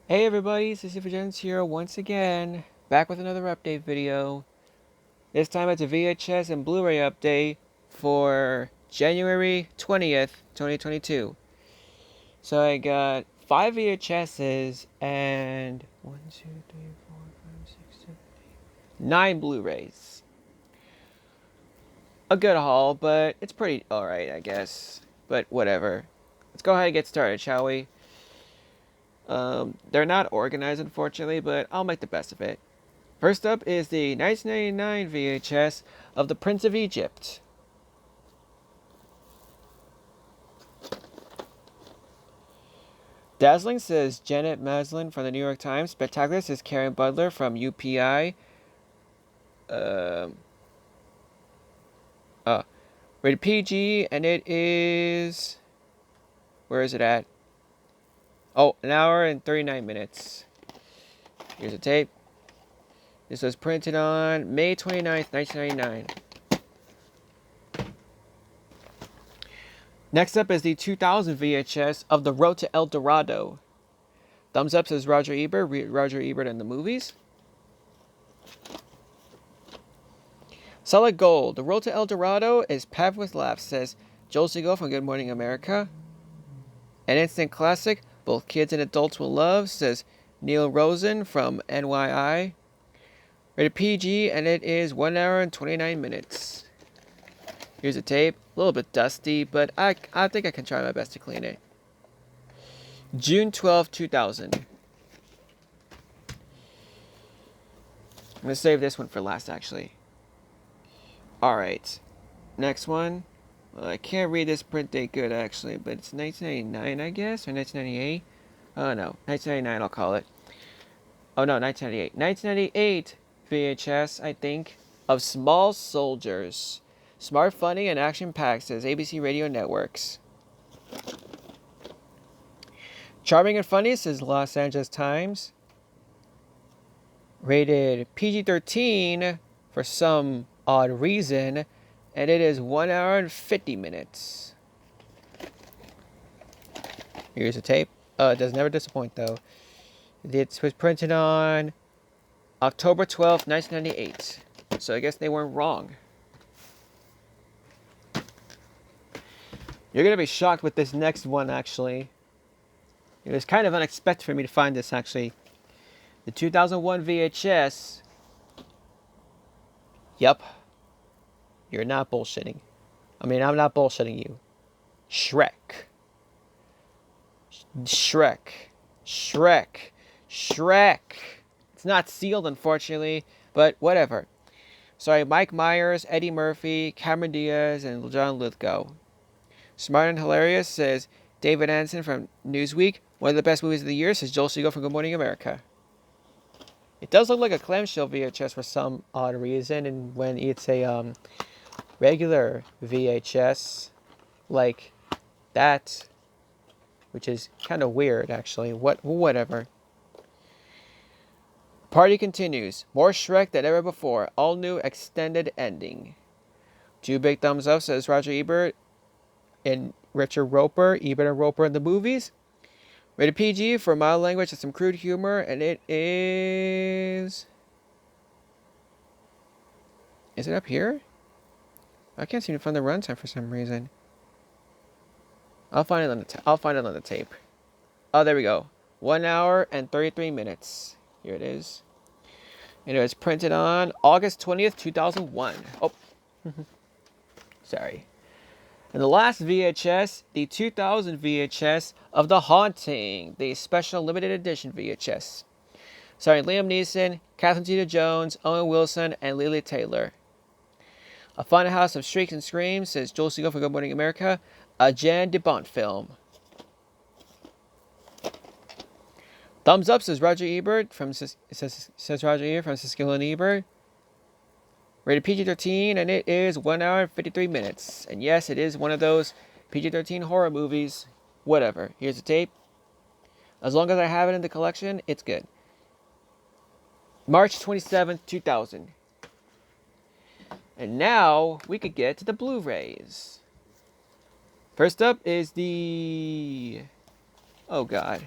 Hey everybody, Gents here once again, back with another update video. This time it's a VHS and Blu-ray update for January 20th, 2022. So I got 5 VHSs and 9 Blu-rays. A good haul, but it's pretty alright, I guess. But whatever. Let's go ahead and get started, shall we? They're not organized, unfortunately, but I'll make the best of it. First up is the 1999 VHS of The Prince of Egypt. Dazzling says Janet Maslin from the New York Times. Spectacular says Karen Butler from UPI. Rated PG, and it is... Where is it at? Oh, an hour and 39 minutes. Here's a tape. This was printed on May 29th, 1999. Next up is the 2000 VHS of The Road to El Dorado. Thumbs up says Roger Ebert. Roger Ebert in the movies. Solid Gold. The Road to El Dorado is packed with laughs, says Joel Siegel from Good Morning America. An instant classic, both kids and adults will love, says Neil Rosen from NYI. Rated PG, and it is 1 hour and 29 minutes. Here's a tape. A little bit dusty, but I think I can try my best to clean it. June 12, 2000. I'm going to save this one for last, actually. Alright. Next one. Well, I can't read this print date good, actually, but it's 1999, I guess, or 1998. Oh, no. 1999, I'll call it. Oh, no, 1998. 1998 VHS, I think, of Small Soldiers. Smart, funny, and action-packed, says ABC Radio Networks. Charming and funny, says Los Angeles Times. Rated PG-13 for some odd reason, and it is 1 hour and 50 minutes. Here's a tape. It does never disappoint, though. It was printed on October 12th, 1998. So I guess they weren't wrong. You're going to be shocked with this next one, actually. It was kind of unexpected for me to find this, actually. The 2001 VHS. Yep. You're not bullshitting. I mean, I'm not bullshitting you. Shrek. It's not sealed, unfortunately, but whatever. Sorry, Mike Myers, Eddie Murphy, Cameron Diaz, and John Lithgow. Smart and hilarious, says David Anson from Newsweek. One of the best movies of the year, says Joel Siegel from Good Morning America. It does look like a clamshell VHS for some odd reason, and when it's a regular VHS like that, which is kind of weird, actually. Whatever. Party continues. More Shrek than ever before. All new extended ending. 2 big thumbs up, says Roger Ebert and Richard Roeper. Ebert and Roeper in the movies. Rated PG for mild language and some crude humor, and it is... Is it up here? I can't seem to find the runtime for some reason. I'll find it on the tape. Oh, there we go. 1 hour and 33 minutes. Here it is. And it was printed on August 20th, 2001. Oh, sorry. And the last VHS, the 2000 VHS of The Haunting, the special limited edition VHS. Starring Liam Neeson, Catherine Zeta-Jones, Owen Wilson, and Lily Taylor. A fun house of shrieks and screams, says Joel Siegel for Good Morning America. A Jan de Bont film. Thumbs up, says Roger Ebert from Siegel and Ebert. Rated PG-13, and it is 1 hour and 53 minutes. And yes, it is one of those PG-13 horror movies. Whatever. Here's the tape. As long as I have it in the collection, it's good. March 27th, 2000. And now we could get to the Blu-rays. First up is the... Oh, God.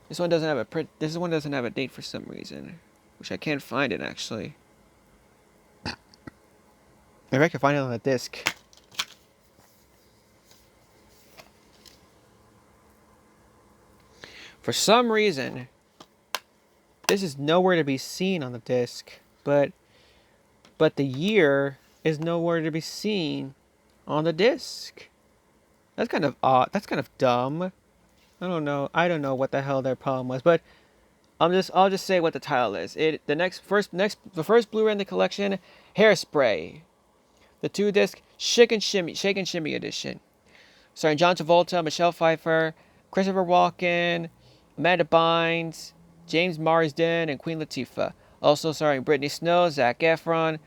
This one doesn't have a print. This one doesn't have a date for some reason, which I can't find it actually. Maybe I can find it on a disc. For some reason, this is nowhere to be seen on the disc, but the year is nowhere to be seen on the disc. That's kind of odd. That's kind of dumb. I don't know. I don't know what the hell their problem was, but I'll just say what the title is. The first Blu-ray in the collection, Hairspray, the 2-disc Shake and Shimmy edition, starring John Travolta, Michelle Pfeiffer, Christopher Walken, Amanda Bynes, James Marsden, and Queen Latifah. Also starring Brittany Snow, Zac Efron,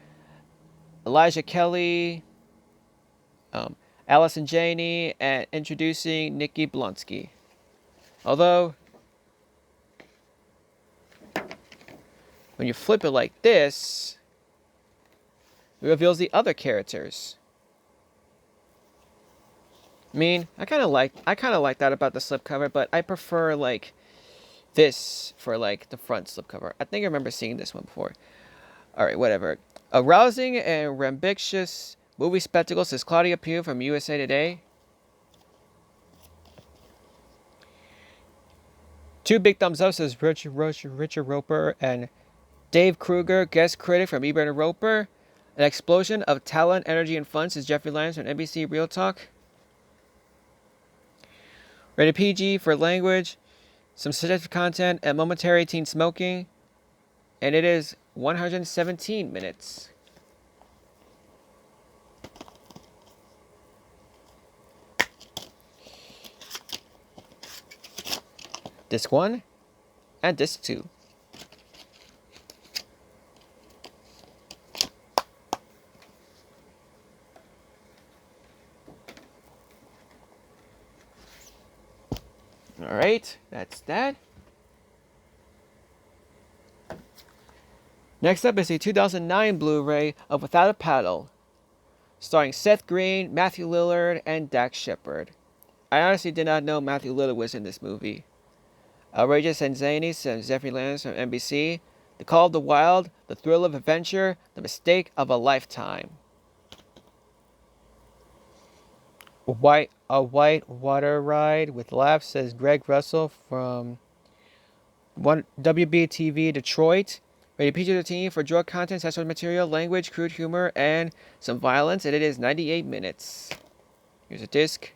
Elijah Kelly, Allison Janney, and introducing Nikki Blonsky. Although, when you flip it like this, it reveals the other characters. I mean, I kind of like that about the slipcover, but I prefer like this for like the front slipcover. I think I remember seeing this one before. All right, whatever. A rousing and rambunctious movie spectacle, says Claudia Pugh from USA Today. 2 big thumbs up, says Richard Roper and Dave Kruger, guest critic from Ebert and Roper. An explosion of talent, energy, and fun, says Jeffrey Lyons from NBC Real Talk. Rated PG for language, some suggestive content, and momentary teen smoking. And it is 117 minutes. Disc 1 and Disc 2. Alright, that's that. Next up is the 2009 Blu-ray of Without a Paddle, starring Seth Green, Matthew Lillard, and Dax Shepard. I honestly did not know Matthew Lillard was in this movie. Outrageous and zany, says Jeffrey Lyons from NBC. The Call of the Wild, the thrill of adventure, the mistake of a lifetime. A white water ride with laughs, says Greg Russell from WBTV Detroit. Rated PG-13 for drug content, sexual material, language, crude humor, and some violence, and it is 98 minutes. Here's a disc.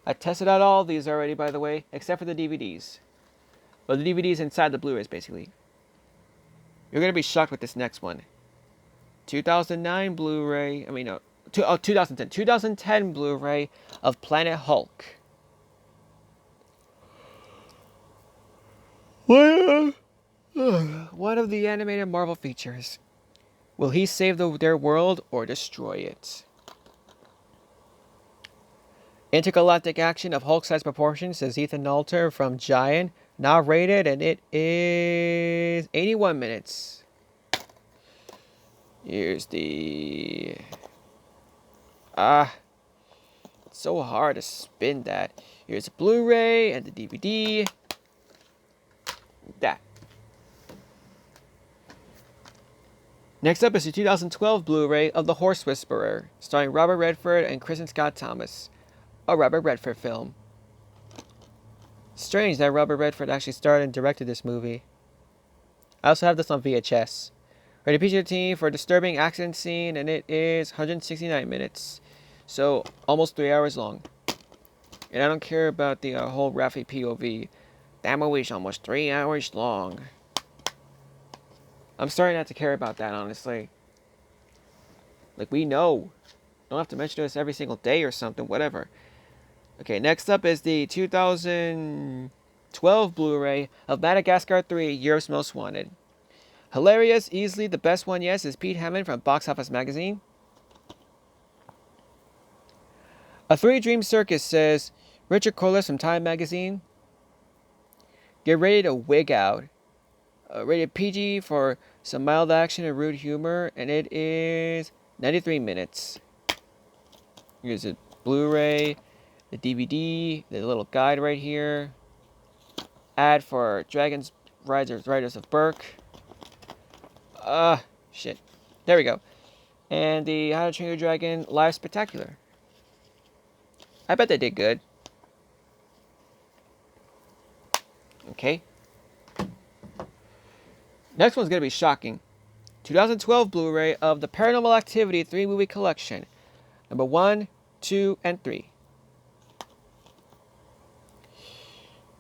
I tested out all of these already, by the way, except for the DVDs. Well, the DVDs inside the Blu-rays, basically. You're going to be shocked with this next one. 2009 Blu-ray, 2010. 2010 Blu-ray of Planet Hulk. One of the animated Marvel features. Will he save their world or destroy it? Intergalactic action of Hulk-sized proportions, says Ethan Alter from Giant. Not rated, and it is 81 minutes. Here's the... it's so hard to spin that. Here's the Blu-ray and the DVD. That. Next up is the 2012 Blu-ray of The Horse Whisperer, starring Robert Redford and Kristen Scott Thomas. A Robert Redford film. Strange that Robert Redford actually starred and directed this movie. I also have this on VHS. Rated PG-13 for a disturbing accident scene, and it is 169 minutes. So, almost 3 hours long. And I don't care about the whole Rafi POV. That movie's almost 3 hours long. I'm starting not to care about that, honestly. Like, we know. Don't have to mention to us every single day or something, whatever. Okay, next up is the 2012 Blu-ray of Madagascar 3, Europe's Most Wanted. Hilarious, easily the best one, yes, is Pete Hammond from Box Office Magazine. A 3-Dream Circus, says Richard Corliss from Time Magazine. Get ready to wig out. Rated PG for some mild action and rude humor, and it is 93 minutes. Here's a Blu-ray, the DVD, the little guide right here. ad for Dragons Riders of Berk. Shit. There we go. And the How to Train Your Dragon Live Spectacular. I bet they did good. Okay. Next one's going to be shocking. 2012 Blu-ray of the Paranormal Activity 3-movie collection. Number 1, 2, and 3.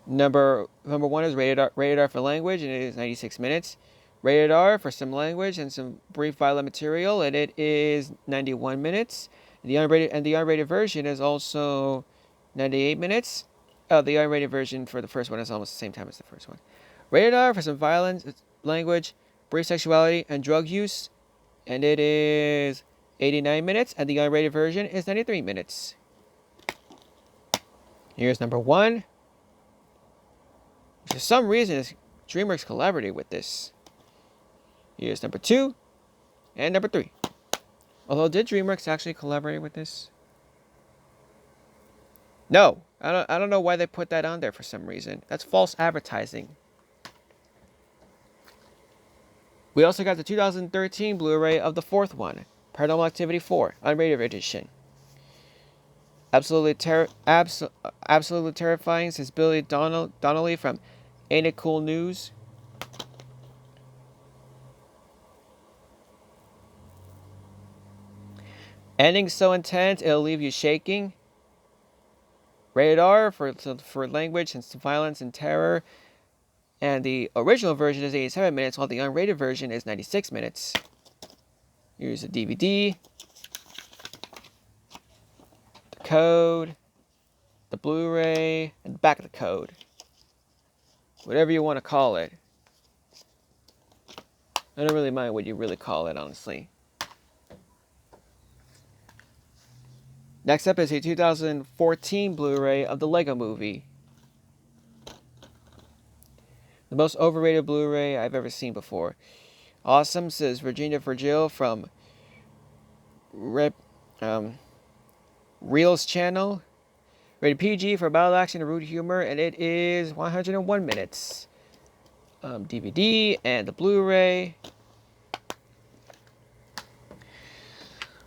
Number 1 is rated R for language, and it is 96 minutes. Rated R for some language and some brief violent material, and it is 91 minutes. The unrated version is also 98 minutes. The unrated version for the first one is almost the same time as the first one. Rated R for some violence, language, brief sexuality, and drug use, and it is 89 minutes, and the unrated version is 93 minutes. Here's number 1. For some reason, DreamWorks collaborated with this. Here's number 2 and number 3. Although, did DreamWorks actually collaborate with this? No, I don't know why they put that on there for some reason. That's false advertising. We also got the 2013 Blu-ray of the 4th one, Paranormal Activity 4, unrated edition. Absolutely terrifying, says Billy Donnelly from Ain't It Cool News. Ending so intense it'll leave you shaking. Rated R for language and violence and terror. And the original version is 87 minutes, while the unrated version is 96 minutes. Here's a DVD. The code. The Blu-ray. And the back of the code. Whatever you want to call it. I don't really mind what you really call it, honestly. Next up is a 2014 Blu-ray of the Lego Movie. The most overrated Blu-ray I've ever seen before. Awesome, says Virginia Virgil from Reels channel. Rated PG for battle action and rude humor, and it is 101 minutes. DVD and the Blu-ray.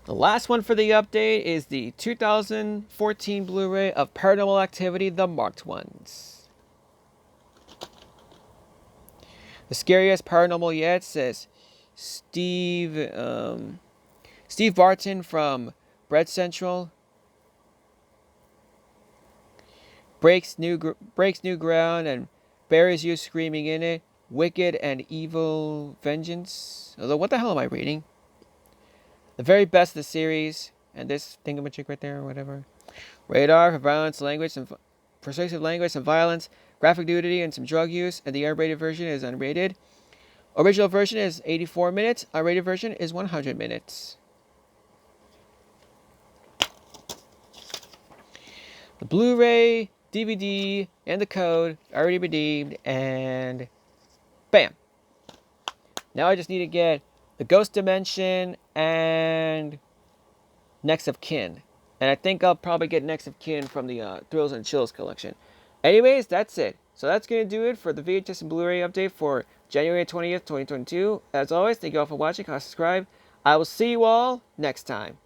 The last one for the update is the 2014 Blu-ray of Paranormal Activity, the Marked Ones. The scariest paranormal yet, says Steve Barton from Bread Central. Breaks new ground and buries you screaming in it. Wicked and evil vengeance. Although, what the hell am I reading? The very best of the series, and this thingamajig right there, or whatever. Rated R for violence, language, and persuasive language and violence, graphic nudity, and some drug use, and the unrated version is unrated. Original version is 84 minutes. Unrated version is 100 minutes. The Blu-ray, DVD, and the code already redeemed, and bam! Now I just need to get the Ghost Dimension and Next of Kin. And I think I'll probably get Next of Kin from the Thrills and Chills collection. Anyways, that's it. So that's going to do it for the VHS and Blu-ray update for January 20th, 2022. As always, thank you all for watching. Subscribe. I will see you all next time.